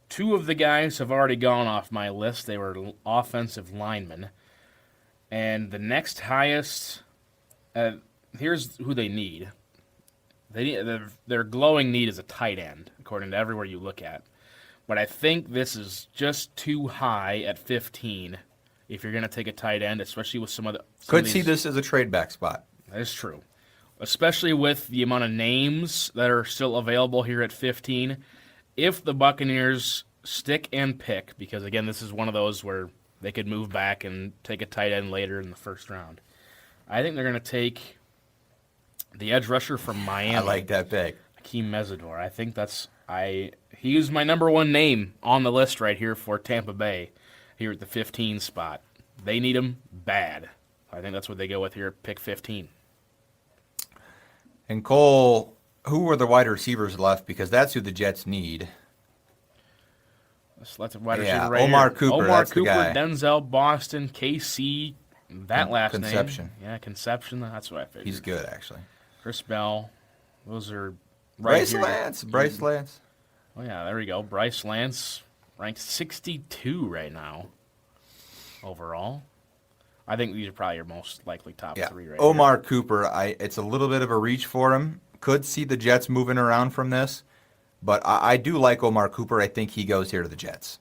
2 of the guys have already gone off my list. They were offensive linemen. And the next highest here's who they need. Their glowing need is a tight end, according to everywhere you look at. But I think this is just too high at 15 if you're going to take a tight end, especially with some of the... Could see this as a trade back spot. That is true. Especially with the amount of names that are still available here at 15. If the Buccaneers stick and pick, because, again, this is one of those where they could move back and take a tight end later in the first round. I think they're going to take the edge rusher from Miami. I like that pick. Hakeem Mesidor. I think he is my number one name on the list right here for Tampa Bay here at the 15 spot. They need him bad. I think that's what they go with here at pick 15. And Cole, who are the wide receivers left? Because that's who the Jets need. Let's wide receiver right Omar here. Cooper. Omar that's Cooper, the guy. Denzel, Boston, KC, that last Conception. name. Yeah, Conception. That's what I figured. He's good, actually. Chris Bell. Those are right Bryce here. Lance. Bryce Lance. Oh, yeah, there we go. Bryce Lance, ranked 62 right now overall. I think these are probably your most likely top three right Omar Cooper, it's a little bit of a reach for him. Could see the Jets moving around from this. But I do like Omar Cooper. I think he goes here to the Jets.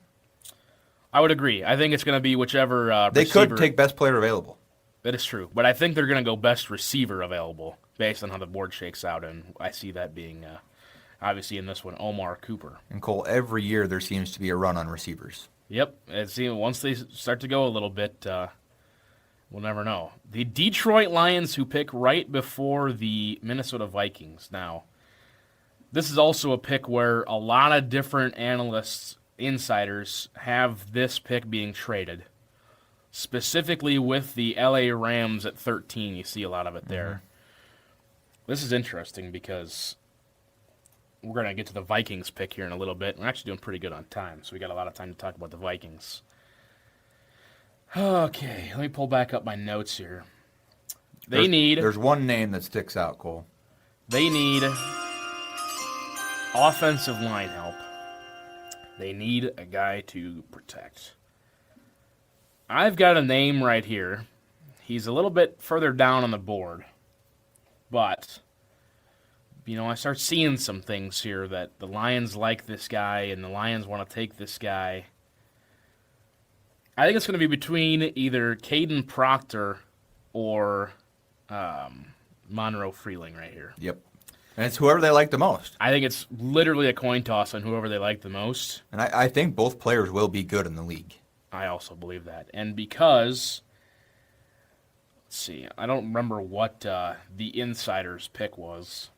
I would agree. I think it's going to be whichever They receiver. could take best player available. That is true. But I think they're going to go best receiver available based on how the board shakes out. And I see that being, obviously, in this one, Omar Cooper. And Cole, every year there seems to be a run on receivers. Yep. Once they start to go a little bit, we'll never know. The Detroit Lions, who pick right before the Minnesota Vikings. Now, this is also a pick where a lot of different analysts, insiders, have this pick being traded. Specifically with the LA Rams at 13, you see a lot of it there. Mm-hmm. This is interesting because we're going to get to the Vikings pick here in a little bit. We're actually doing pretty good on time, so we got a lot of time to talk about the Vikings. Okay, let me pull back up my notes here. There's one name that sticks out, Cole. They need offensive line help. They need a guy to protect. I've got a name right here. He's a little bit further down on the board. But, I start seeing some things here that the Lions like this guy and the Lions want to take this guy. I think it's going to be between either Caden Proctor or Monroe Freeling right here. Yep. And it's whoever they like the most. I think it's literally a coin toss on whoever they like the most. And I think both players will be good in the league. I also believe that. And because, let's see, I don't remember what the insider's pick was.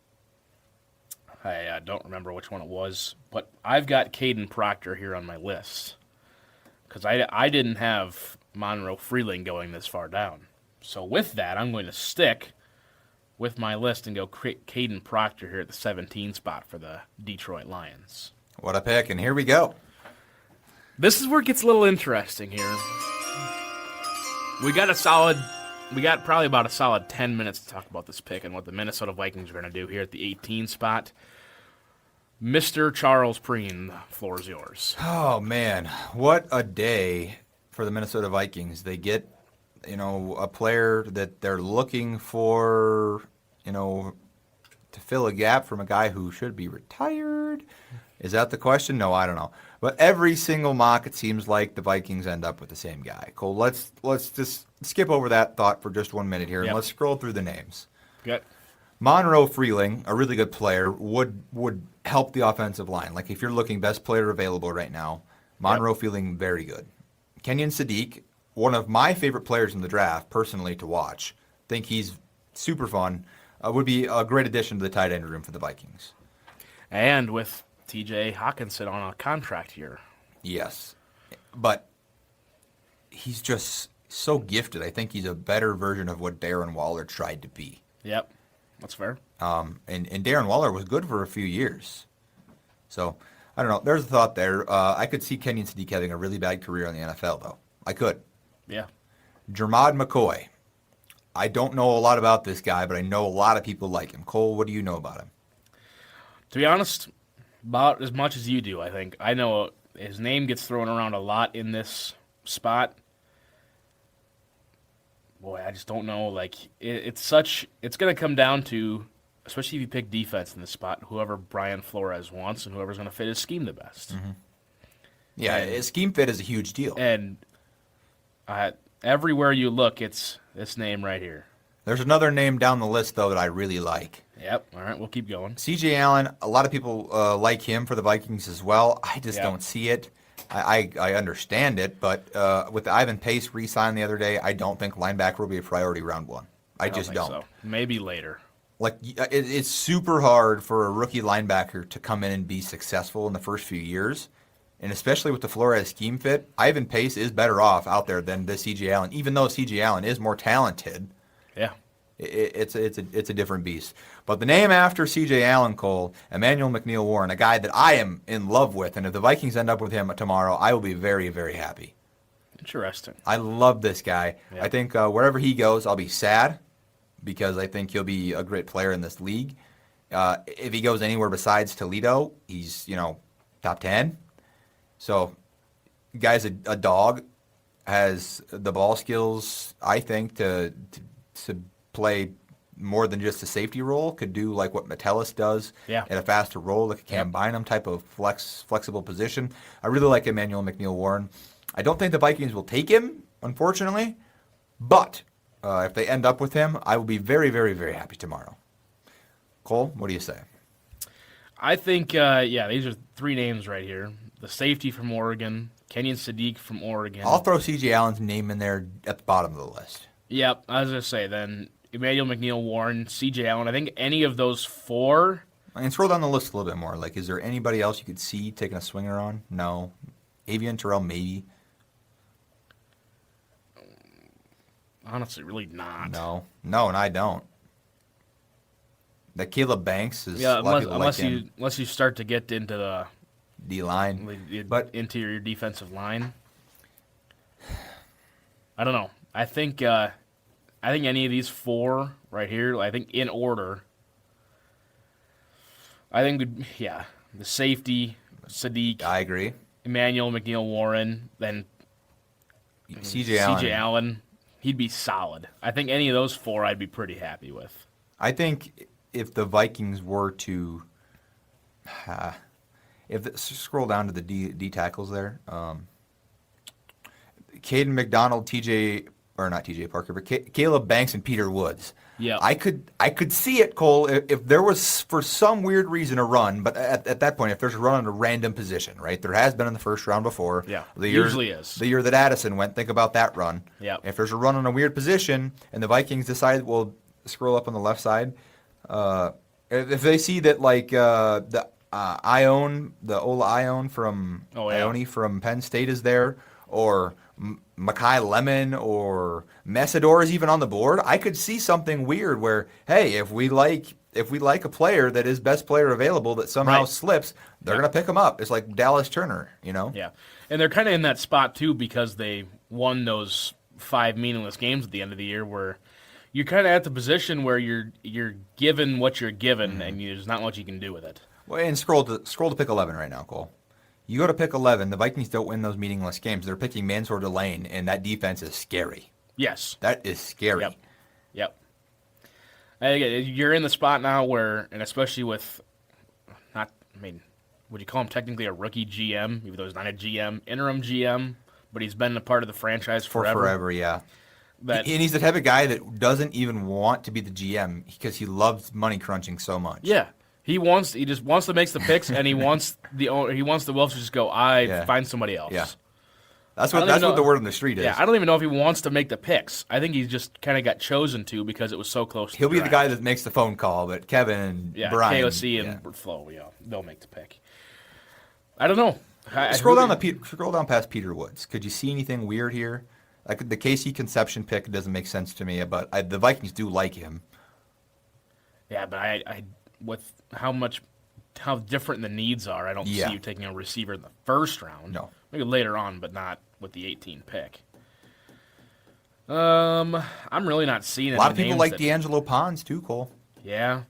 I don't remember which one it was. But I've got Caden Proctor here on my list. Because I didn't have Monroe Freeling going this far down. So with that, I'm going to stick with my list and go Caden Proctor here at the 17 spot for the Detroit Lions. What a pick, and here we go. This is where it gets a little interesting here. We got probably about a solid 10 minutes to talk about this pick and what the Minnesota Vikings are going to do here at the 18 spot. Mr. Charles Prien, the floor is yours. Oh, man. What a day for the Minnesota Vikings. They get, a player that they're looking for, to fill a gap from a guy who should be retired. Is that the question? No, I don't know. But every single mock, it seems like the Vikings end up with the same guy. Cole, let's just skip over that thought for just 1 minute here, and let's scroll through the names. Good. Monroe Freeling, a really good player, would help the offensive line. Like if you're looking best player available right now, Monroe Freeling, very good. Kenyon Sadiq, one of my favorite players in the draft, personally, to watch. Think he's super fun. Would be a great addition to the tight end room for the Vikings. And with T.J. Hawkinson on a contract here. Yes. But he's just so gifted. I think he's a better version of what Darren Waller tried to be. Yep. That's fair. And Darren Waller was good for a few years. So, I don't know. There's a thought there. I could see Kenyon Sadiq having a really bad career in the NFL, though. I could. Yeah. Jermod McCoy. I don't know a lot about this guy, but I know a lot of people like him. Cole, what do you know about him? To be honest, about as much as you do, I think. I know his name gets thrown around a lot in this spot. boy, I just don't know. Like it's going to come down to, especially if you pick defense in the spot, whoever Brian Flores wants and whoever's going to fit his scheme the best. Mm-hmm. Yeah, his scheme fit is a huge deal. And everywhere you look, it's this name right here. There's another name down the list, though, that I really like. Yep. All right, we'll keep going. C.J. Allen, a lot of people like him for the Vikings as well. I just don't see it. I understand it, but with Ivan Pace re-signed the other day, I don't think linebacker will be a priority round one. I just don't. So. Maybe later. Like, it's super hard for a rookie linebacker to come in and be successful in the first few years. And especially with the Flores scheme fit, Ivan Pace is better off out there than the C.J. Allen. Even though C.J. Allen is more talented, it's a different beast. But the name after C.J. Allen, Cole, Emmanuel McNeil-Warren, a guy that I am in love with, and if the Vikings end up with him tomorrow, I will be very, very happy. Interesting. I love this guy. I think wherever he goes, I'll be sad because I think he'll be a great player in this league. If he goes anywhere besides Toledo, he's, top 10. So, guy's a dog, has the ball skills, I think, to play more than just a safety role, could do like what Metellus does at a faster role, like a Cam Bynum type of flexible position. I really like Emmanuel McNeil-Warren. I don't think the Vikings will take him, unfortunately, but if they end up with him, I will be very, very, very happy tomorrow. Cole, what do you say? I think, these are three names right here. The safety from Oregon, Kenyon Sadiq from Oregon. I'll throw C.J. Allen's name in there at the bottom of the list. Yep, I was going to say, then Emmanuel McNeil-Warren, C.J. Allen. I think any of those four. And scroll down the list a little bit more. Like, is there anybody else you could see taking a swinger on? No. Avian Terrell, maybe. Honestly, really not. No, and I don't. That Caleb Banks is unless you start to get into the D-line, but into your defensive line. I don't know. I think any of these four right here, I think in order. I think the safety, Sadiq. I agree. Emmanuel McNeil-Warren, then C.J. Allen. He'd be solid. I think any of those four I'd be pretty happy with. I think if the Vikings were to, scroll down to the D tackles there, Caden McDonald, not TJ Parker, but Caleb Banks and Peter Woods. Yeah, I could see it, Cole, if there was for some weird reason a run, but at that point, if there's a run on a random position, right? There has been in the first round before. Yeah, usually is. The year that Addison went, think about that run. Yeah. If there's a run on a weird position and the Vikings decide, well, scroll up on the left side, if they see that like the Ola Ione from Ione from Penn State is there, or Mekhi Lemon or Messidor is even on the board, I could see something weird where, hey, if we like a player that is best player available that somehow slips, they're going to pick him up. It's like Dallas Turner, Yeah, and they're kind of in that spot too because they won those 5 meaningless games at the end of the year where you're kind of at the position where you're given what you're given and there's not much you can do with it. Well, and scroll to pick 11 right now, Cole. You go to pick 11, the Vikings don't win those meaningless games. They're picking Mansour Delane, and that defense is scary. Yes. That is scary. Yep. You're in the spot now where, and especially with, would you call him technically a rookie GM, even though he's not a GM, interim GM, but he's been a part of the franchise forever. Forever, yeah. And he's the type of guy that doesn't even want to be the GM because he loves money crunching so much. Yeah. He just wants to make the picks, and he wants the Wolves to just go, find somebody else. Yeah, that's what the word on the street is. Yeah, I don't even know if he wants to make the picks. I think he just kind of got chosen to because it was so close. He'll be the guy that makes the phone call, but Kevin and Brian, KOC and Flo, they'll make the pick. I don't know. Scroll down past Peter Woods. Could you see anything weird here? Like the KC Conception pick doesn't make sense to me, but the Vikings do like him. Yeah, but I with how different the needs are, I don't see you taking a receiver in the first round. No. Maybe later on, but not with the 18 pick. I'm really not seeing any names. A lot of people like D'Angelo Pons too, Cole. Yeah.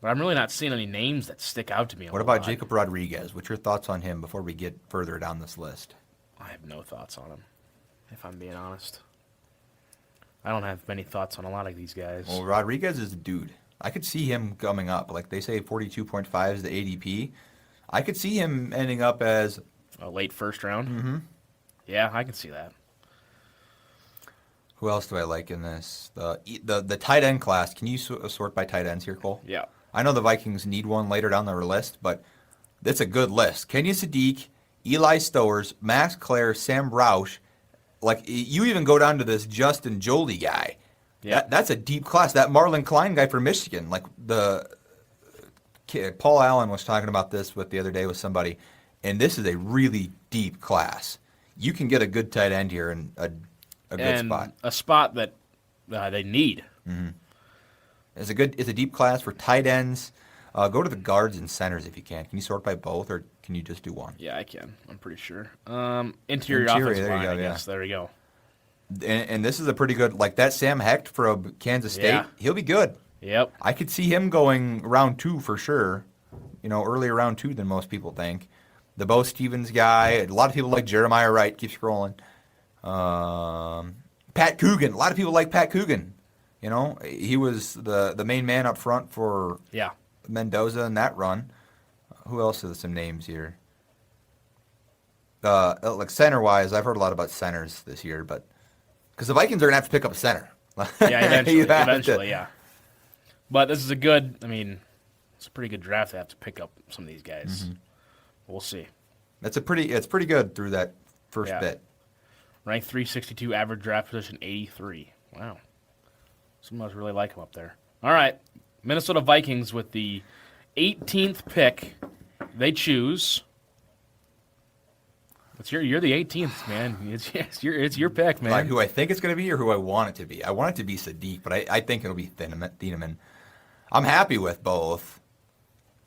But I'm really not seeing any names that stick out to me. What about Jacob Rodriguez? What's your thoughts on him before we get further down this list? I have no thoughts on him, if I'm being honest. I don't have many thoughts on a lot of these guys. Well, Rodriguez is a dude. I could see him coming up. Like they say 42.5 is the ADP. I could see him ending up as a late first round? Mm-hmm. Yeah, I can see that. Who else do I like in this? The tight end class. Can you sort by tight ends here, Cole? Yeah. I know the Vikings need one later down their list, but it's a good list. Kenyon Sadiq, Eli Stowers, Max Clare, Sam Roush. Like, you even go down to this Justin Jolie guy. Yeah. That's a deep class. That Marlon Klein guy from Michigan. Like, Paul Allen was talking about this the other day with somebody, and this is a really deep class. You can get a good tight end here in a good spot. A spot that they need. Mm-hmm. It's a deep class for tight ends. Go to the guards and centers if you can. Can you sort by both, or can you just do one? Yeah, I can. I'm pretty sure. Interior offensive line, I guess. There you go. And this is a pretty good, like that Sam Hecht from Kansas State. Yeah. He'll be good. Yep. I could see him going round 2 for sure. Earlier round 2 than most people think. The Bo Stevens guy. A lot of people like Jeremiah Wright. Keep scrolling. Pat Coogan. A lot of people like Pat Coogan. He was the main man up front for Mendoza in that run. Who else are some names here? Like center-wise, I've heard a lot about centers this year, but because the Vikings are going to have to pick up a center. Yeah, eventually, yeah. But this is it's a pretty good draft to have to pick up some of these guys. Mm-hmm. We'll see. It's pretty good through that first bit. Ranked 362, average draft position 83. Wow. Some of us really like him up there. All right. Minnesota Vikings with the 18th pick. They choose. You're the 18th, man. It's your pick, man. Like who I think it's going to be or who I want it to be. I want it to be Sadiq, but I think it'll be Thieneman. I'm happy with both.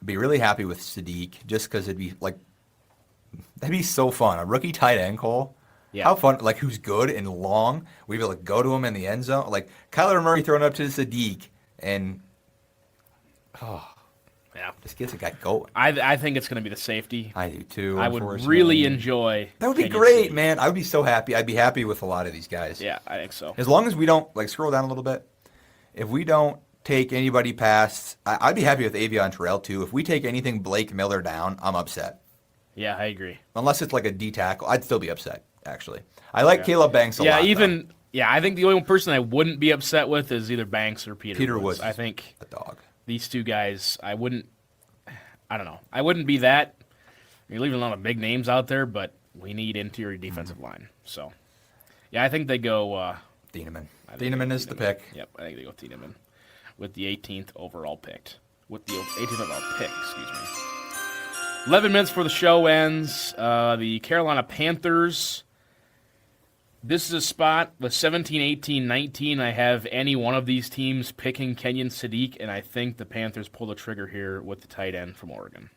I'd be really happy with Sadiq just because that'd be so fun. A rookie tight end, Cole. Yeah. How fun, like who's good and long. We'd be able to go to him in the end zone. Like Kyler Murray throwing up to Sadiq and this gets a guy going. I think it's going to be the safety. I do too. I would really enjoy. That would be great, man. I would be so happy. I'd be happy with a lot of these guys. Yeah, I think so. As long as we don't scroll down a little bit. If we don't take anybody past, I'd be happy with Avion Terrell too. If we take anything Blake Miller down, I'm upset. Yeah, I agree. Unless it's like a D tackle, I'd still be upset. Actually, I like Caleb Banks a lot. I think the only person I wouldn't be upset with is either Banks or Peter Woods. I think a dog. These two guys, I don't know. I wouldn't be that. You're leaving a lot of big names out there, but we need interior defensive line. So, yeah, I think they go Thieneman. Thieneman is the pick. Yep, I think they go Thieneman with the 18th overall pick. With the 18th overall pick, excuse me. 11 minutes before the show ends. The Carolina Panthers. This is a spot with 17, 18, 19. I have any one of these teams picking Kenyon Sadiq, and I think the Panthers pull the trigger here with the tight end from Oregon.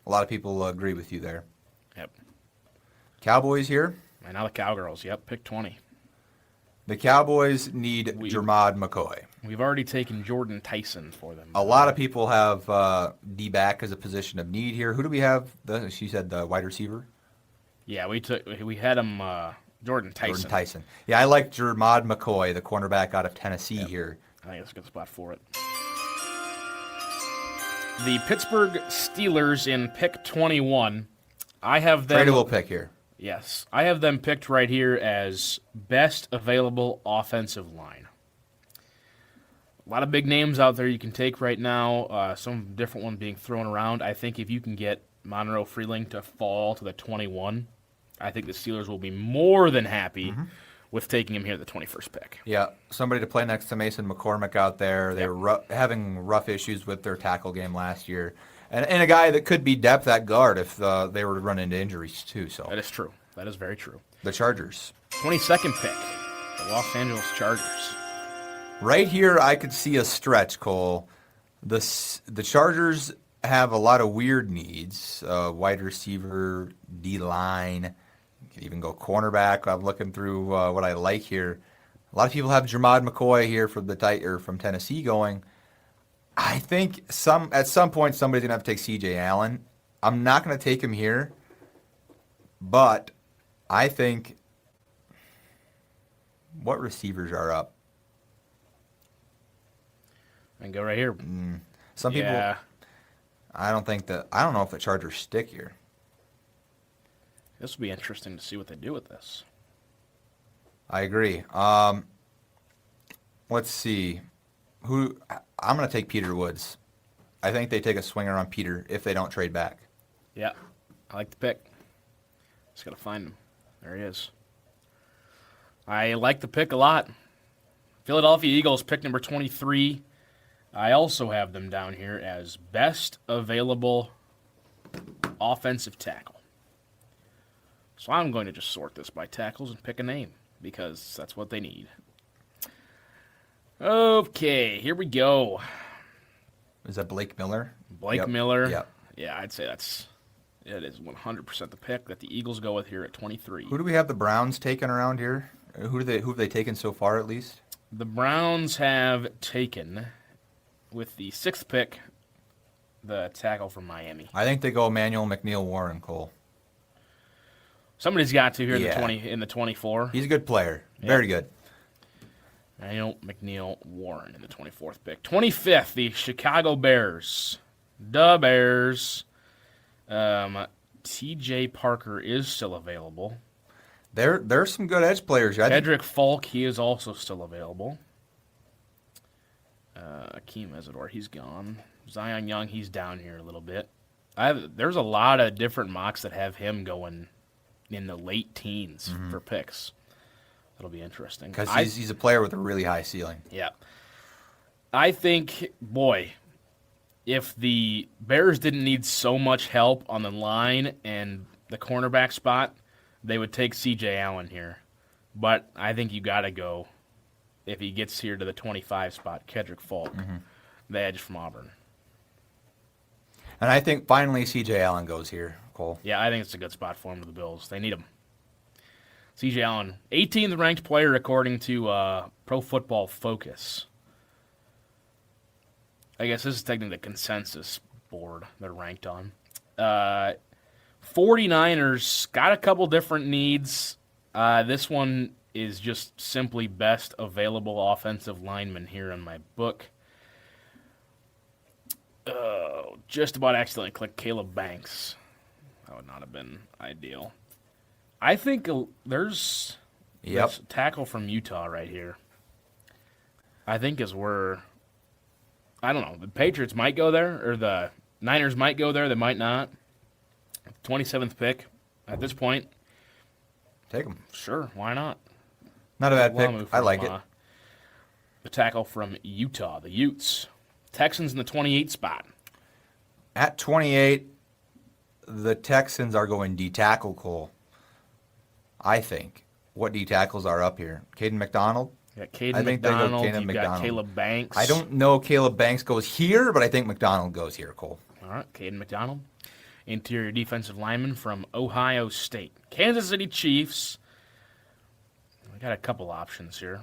A lot of people agree with you there. Yep. Cowboys here. And now the Cowgirls. Yep, pick 20. The Cowboys need Jermod McCoy. We've already taken Jordan Tyson for them. A lot of people have D-back as a position of need here. Who do we have? She said the wide receiver? Yeah, we had him Jordan Tyson. Yeah, I like Jermod McCoy, the cornerback out of Tennessee here. I think that's a good spot for it. The Pittsburgh Steelers in pick 21. I have them. Tradable pick here. Yes, I have them picked right here as best available offensive line. A lot of big names out there you can take right now. Some different one being thrown around. I think if you can get Monroe Freeling to fall to the 21, I think the Steelers will be more than happy with taking him here at the 21st pick. Yeah, somebody to play next to Mason McCormick out there. They were having rough issues with their tackle game last year. And a guy that could be depth at guard if they were to run into injuries too. So that is true. That is very true. The Chargers. 22nd pick, the Los Angeles Chargers. Right here, I could see a stretch, Cole. The Chargers have a lot of weird needs. Wide receiver, D-line. You can even go cornerback. I'm looking through what I like here. A lot of people have Jermod McCoy here from Tennessee going. I think at some point somebody's going to have to take C.J. Allen. I'm not going to take him here, but I think What receivers are up? I can go right here. Some people. Yeah. I don't know if the Chargers stick here. This will be interesting to see what they do with this. I agree. Let's see. I'm going to take Peter Woods. I think they take a swinger on Peter if they don't trade back. Yeah, I like the pick. Just got to find him. There he is. I like the pick a lot. Philadelphia Eagles, pick number 23. I also have them down here as best available offensive tackle. So I'm going to just sort this by tackles and pick a name because that's what they need. Okay, here we go. Is that Blake Miller? Blake Miller. Yep. Yeah, I'd say it is 100% the pick that the Eagles go with here at 23. Who do we have the Browns taken around here? Who have they taken so far at least? The Browns have taken, with the 6th pick, the tackle from Miami. I think they go Emmanuel McNeil Warren, Cole. Somebody's got to here Yeah. in the 24. He's a good player. Very good. Daniel McNeil Warren in the 24th pick. 25th, the Chicago Bears. The Bears. T.J. Parker is still available. There's some good edge players. Hedrick Falk, he is also still available. Akeem Ezador, he's gone. Zion Young, he's down here a little bit. There's a lot of different mocks that have him going in the late teens for picks. That'll be interesting. Because he's a player with a really high ceiling. Yeah. I think, boy, if the Bears didn't need so much help on the line and the cornerback spot, they would take C.J. Allen here. But I think you got to go, if he gets here to the 25 spot, Kedrick Falk, the edge from Auburn. And I think finally C.J. Allen goes here, Cole. Yeah, I think it's a good spot for him to the Bills. They need him. C.J. Allen, 18th ranked player according to Pro Football Focus. I guess this is technically the consensus board they're ranked on. 49ers got a couple different needs. This one is just simply best available offensive lineman here in my book. Just about accidentally clicked Caleb Banks. That would not have been ideal. I think there's this tackle from Utah right here. I think is where, I don't know, the Patriots might go there, or the Niners might go there, they might not. 27th pick at this point. Take him. Sure, why not? Not a bad pick. I like it. The tackle from Utah, the Utes. Texans in the 28 spot. At 28, the Texans are going D-tackle, Cole. I think. What D-tackles are up here? Caden McDonald? You got Caden McDonald. You've got Caleb Banks. I don't know Caleb Banks goes here, but I think McDonald goes here, Cole. All right, Caden McDonald. Interior defensive lineman from Ohio State. Kansas City Chiefs. We got a couple options here.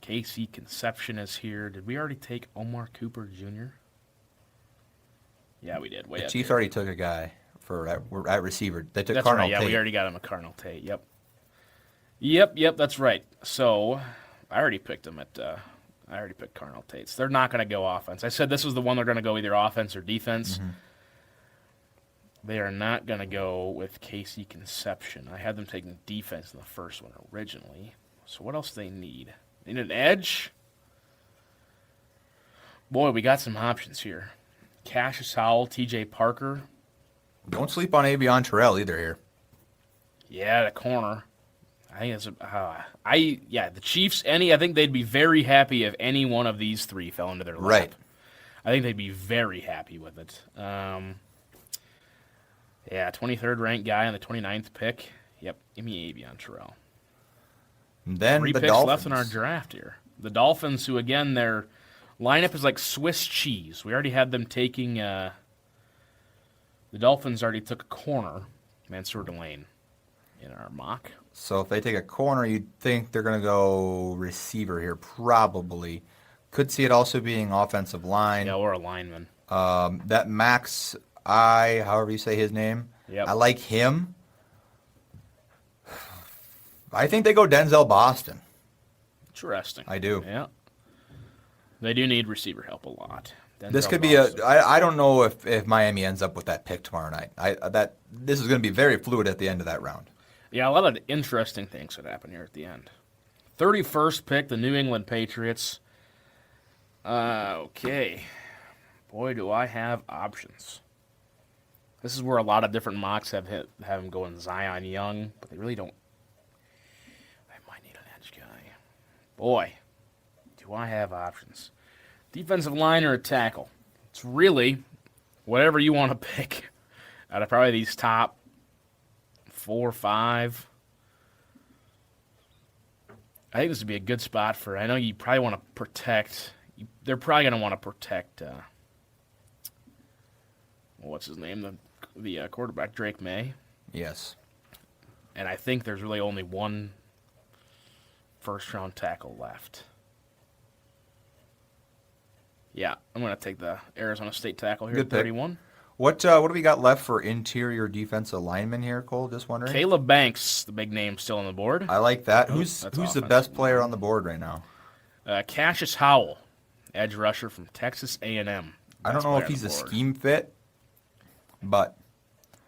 Casey Conception is here. Did we already take Omar Cooper Jr.? Yeah, we did. The Chiefs already took a guy at receiver. They took That's Cardinal right. Yeah, Tate. we already got him a Cardinal Tate. Yep. That's right. So I already picked him I already picked Cardinal Tate. So they're not going to go offense. I said this was the one they're going to go either offense or defense. They are not going to go with Casey Conception. I had them taking defense in the first one originally. So what else do they need? They need an edge. Boy, we got some options here. Cassius Howell, T.J. Parker. Don't sleep on Avion Terrell either here. Yeah, the corner. I think it's the Chiefs. I think they'd be very happy if any one of these three fell into their lap. Right. I think they'd be very happy with it. 23rd ranked guy on the 29th pick. Yep, give me Avion Terrell. And then 3 the picks Dolphins. left in our draft here. The Dolphins, who again their lineup is like Swiss cheese. We already had them taking. The Dolphins already took a corner, Mansour Delane, in our mock. So if they take a corner, you'd think they're going to go receiver here, probably. Could see it also being offensive line. Yeah, or a lineman. That Max, however you say his name, Yep. I like him. I think they go Denzel Boston. Interesting. I do. Yeah. They do need receiver help a lot. This Denzel could be Boston. I don't know if Miami ends up with that pick tomorrow night. This is going to be very fluid at the end of that round. Yeah, a lot of interesting things could happen here at the end. 31st pick, the New England Patriots. Okay. Boy, do I have options. This is where a lot of different mocks have him going Zion Young, but they really don't. I might need an edge guy. Boy, do I have options. Defensive line or a tackle. It's really whatever you want to pick out of probably these top 4 or 5. I think this would be a good spot for. I know you probably want to protect. They're probably going to want to protect. What's his name? The quarterback, Drake May. Yes. And I think there's really only one first-round tackle left. Yeah, I'm going to take the Arizona State tackle here Good at pick. 31. What do we got left for interior defensive lineman here, Cole? Just wondering. Caleb Banks, the big name, still on the board. I like that. Who's that's the offensive best player on the board right now? Cassius Howell, edge rusher from Texas A&M. I don't know if he's a scheme fit, but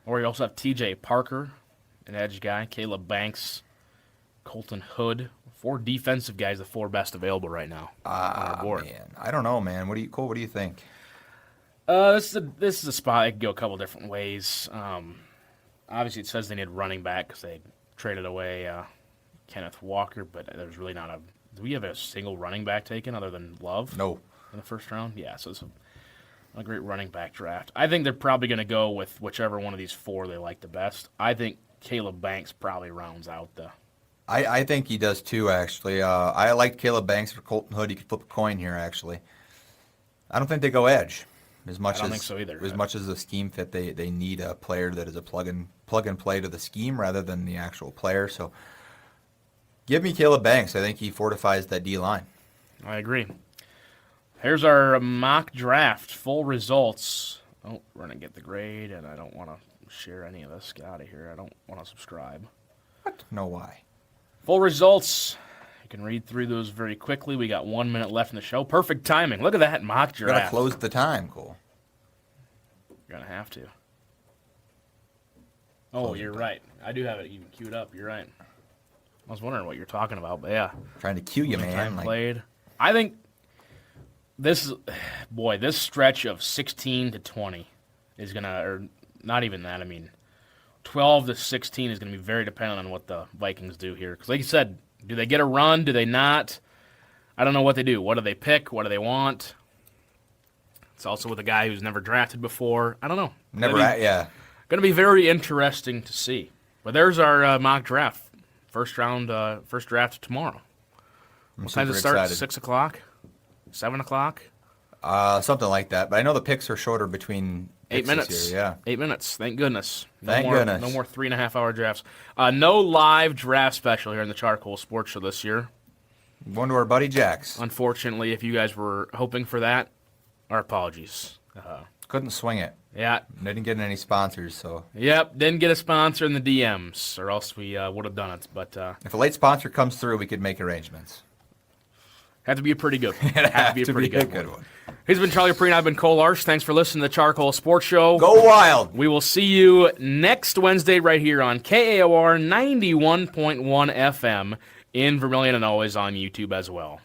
Or you also have T.J. Parker, an edge guy. Caleb Banks, Colton Hood. 4 defensive guys, the 4 best available right now on our board. Man, I don't know, man. Cole? What do you think? This is a spot that could go a couple different ways. Obviously, it says they need running back because they traded away Kenneth Walker, but there's really not a. Do we have a single running back taken other than Love? No. In the first round, yeah. So it's a great running back draft. I think they're probably going to go with whichever one of these 4 they like the best. I think Caleb Banks probably rounds out the. I think he does too, actually. I like Caleb Banks for Colton Hood. He could flip a coin here, actually. I don't think they go edge. I don't think so either. As much as the scheme fit, they need a player that is a plug and play to the scheme rather than the actual player. So give me Caleb Banks. I think he fortifies that D line. I agree. Here's our mock draft. Full results. Oh, we're going to get the grade, and I don't want to share any of this. Get out of here. I don't want to subscribe. What? No, why? Full results. You can read through those very quickly. We got 1 minute left in the show. Perfect timing. Look at that mock You're draft. going to close the time, Cole. You're going to have to. Oh, you're right. I do have it even queued up. You're right. I was wondering what you're talking about, but yeah. Trying to cue you, man. Time played. I think this stretch of 16 to 20 is going to, or not even that, 12 to 16 is going to be very dependent on what the Vikings do here. Because like you said, do they get a run? Do they not? I don't know what they do. What do they pick? What do they want? It's also with a guy who's never drafted before. I don't know. Yeah. Going to be very interesting to see. But there's our mock draft. First draft tomorrow. I'm What time does it super start? excited. 6 o'clock? 7 o'clock? Something like that. But I know the picks are shorter between 8 picks minutes. this year, yeah. 8 minutes. Thank goodness. Thank goodness. No more 3.5 hour drafts. No live draft special here in the CharCole Sports Show this year. Going to our buddy Jax. Unfortunately, if you guys were hoping for that, our apologies. Couldn't swing it. Yeah. They didn't get any sponsors, so. Yep. Didn't get a sponsor in the DMs, or else we would have done it. But If a late sponsor comes through, we could make arrangements. had to be a pretty good one. It'd Had to be a pretty good good one. one. He's been Charlie Prien. I've been Cole Larsch. Thanks for listening to the CharCole Sports Show. Go Wild! We will see you next Wednesday right here on KAOR 91.1 FM in Vermilion and always on YouTube as well.